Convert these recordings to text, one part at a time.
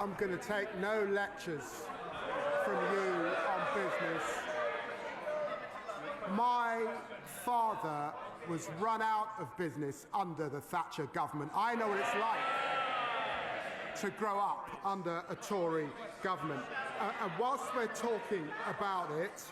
I'm going to take no lectures from you on business. My father was run out of business under the Thatcher government. I know what it's like to grow up under a Tory government. And whilst we're talking about it,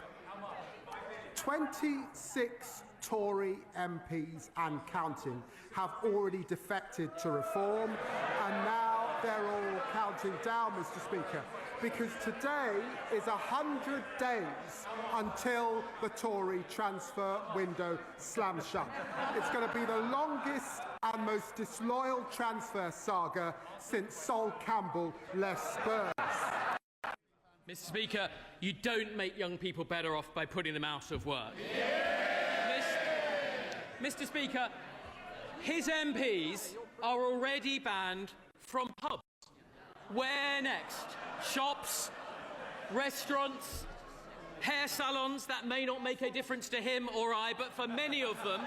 26 Tory MPs and counting have already defected to reform, and now they're all counting down, Mr. Speaker, because today is 100 days until the Tory transfer window slams shut. It's going to be the longest and most disloyal transfer saga since Sol Campbell left Spurs. Mr. Speaker, you don't make young people better off by putting them out of work. Mr. Speaker, his MPs are already banned from pubs. Where next? Shops, restaurants, hair salons. That may not make a difference to him or I, but for many of them,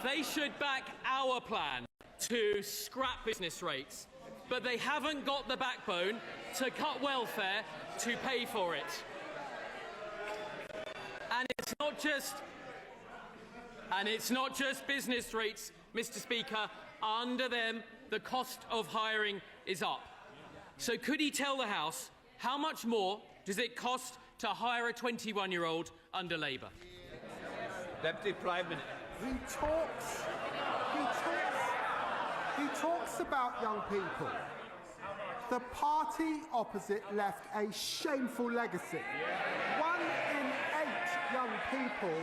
they should back our plan to scrap business rates. But they haven't got the backbone to cut welfare to pay for it. And it's not just business rates, Mr. Speaker. Under them, the cost of hiring is up. So could he tell the House how much more does it cost to hire a 21-year-old under Labour? Deputy Prime Minister. He talks about young people. The party opposite left a shameful legacy. 1 in 8 young people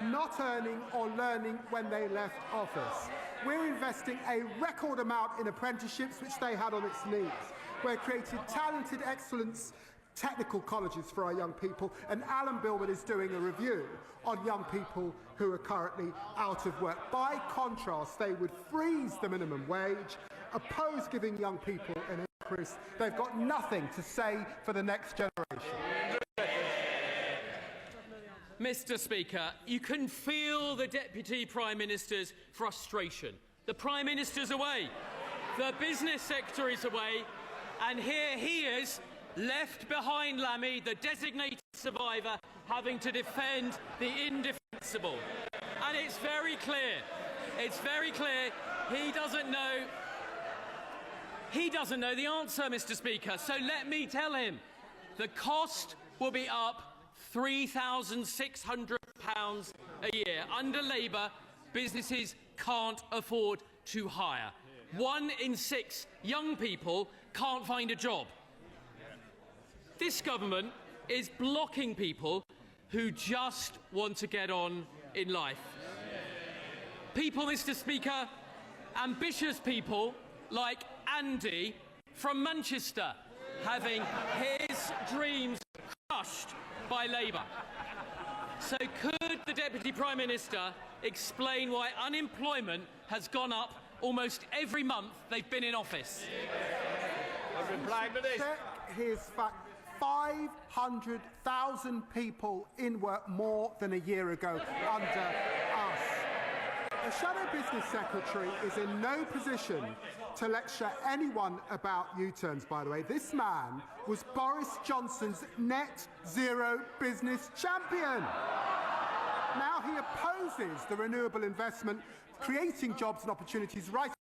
not earning or learning when they left office. We're investing a record amount in apprenticeships, which they had on its knees. We're creating talented excellence technical colleges for our young people, and Alan Bilman is doing a review on young people who are currently out of work. By contrast, they would freeze the minimum wage, oppose giving young people an increase. They've got nothing to say for the next generation. Mr. Speaker, you can feel the Deputy Prime Minister's frustration. The Prime Minister's away, the Business Secretary is away, and here he is, left behind Lammy, the designated survivor, having to defend the indefensible. And it's very clear, he doesn't know the answer, Mr. Speaker. So let me tell him, the cost will be up £3,600 a year. Under Labour, businesses can't afford to hire. 1 in 6 young people can't find a job. This government is blocking people who just want to get on in life. People, Mr. Speaker, ambitious people like Andy from Manchester, having his dreams crushed by Labour. So could the Deputy Prime Minister explain why unemployment has gone up almost every month they've been in office? Check his fact. 500,000 people in work more than a year ago under us. The Shadow Business Secretary is in no position to lecture anyone about U-turns, by the way. This man was Boris Johnson's net zero business champion. Now he opposes the renewable investment, creating jobs and opportunities right.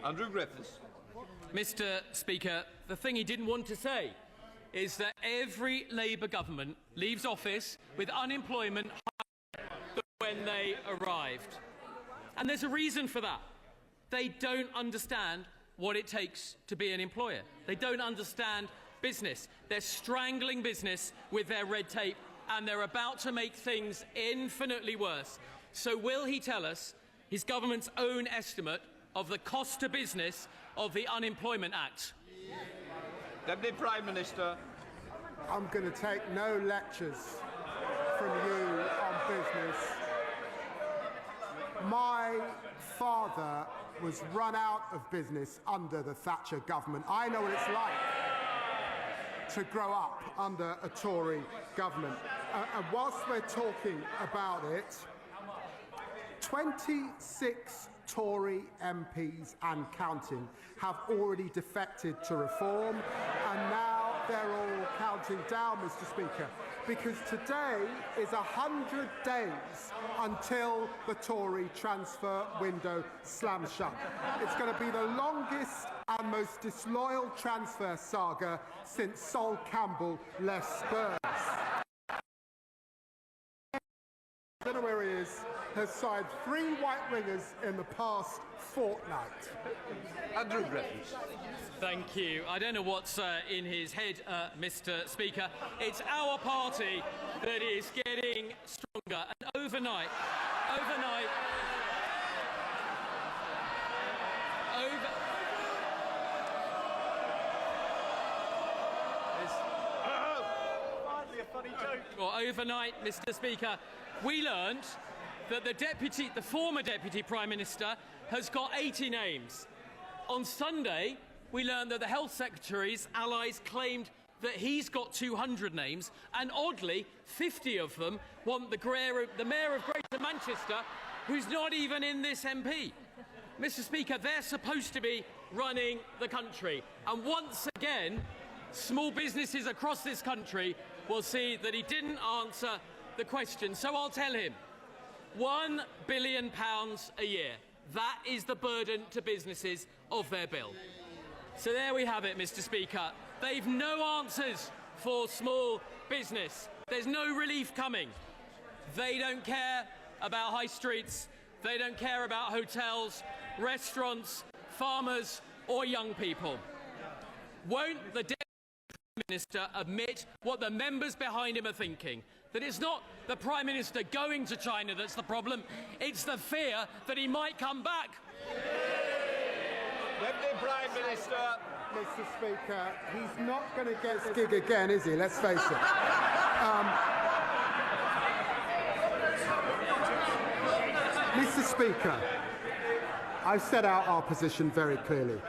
Andrew Griffith. Mr. Speaker, the thing he didn't want to say is that every Labour government leaves office with unemployment higher than when they arrived. And there's a reason for that. They don't understand what it takes to be an employer. They don't understand business. They're strangling business with their red tape, and they're about to make things infinitely worse. So will he tell us his government's own estimate of the cost to business of the Unemployment Act? Deputy Prime Minister. I'm going to take no lectures from you on business. My father was run out of business under the Thatcher government. I know what it's like to grow up under a Tory government. And whilst we're talking about it, 26 Tory MPs and counting have already defected to reform, and now they're all counting down, Mr. Speaker, because today is 100 days until the Tory transfer window slams shut. It's going to be the longest and most disloyal transfer saga since Sol Campbell left Spurs. I don't know where he is, has signed 3 white ringers in the past fortnight. Andrew Griffith. Thank you. I don't know what's in his head, Mr. Speaker. It's our party that is getting stronger, and overnight, Mr. Speaker, we learned that the former Deputy Prime Minister has got 80 names. On Sunday, we learned that the Health Secretary's allies claimed that he's got 200 names, and oddly, 50 of them want the Mayor of Greater Manchester, who's not even in this MP. Mr. Speaker, they're supposed to be running the country, and once again, small businesses across this country will see that he didn't answer the question. So I'll tell him, £1 billion a year. That is the burden to businesses of their bill. So there we have it, Mr. Speaker. They've no answers for small business. There's no relief coming. They don't care about high streets. They don't care about hotels, restaurants, farmers, or young people. Won't the Deputy Prime Minister admit what the members behind him are thinking? That it's not the Prime Minister going to China that's the problem, it's the fear that he might come back. Deputy Prime Minister. Mr. Speaker, he's not going to get this gig again, is he? Let's face it. Mr. Speaker, I've set out our position very clearly.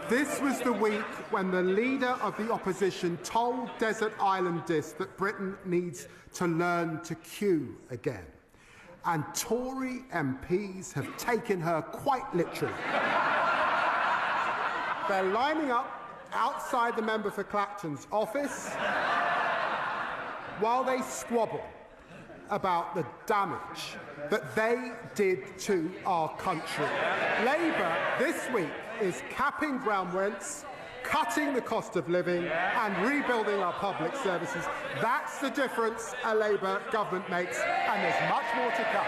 This was the week when the leader of the opposition told Desert Island Disc that Britain needs to learn to queue again. And Tory MPs have taken her quite literally. They're lining up outside the member for Clacton's office while they squabble about the damage that they did to our country. Labour this week is capping ground rents, cutting the cost of living and rebuilding our public services. That's the difference a Labour government makes, and there's much more to come.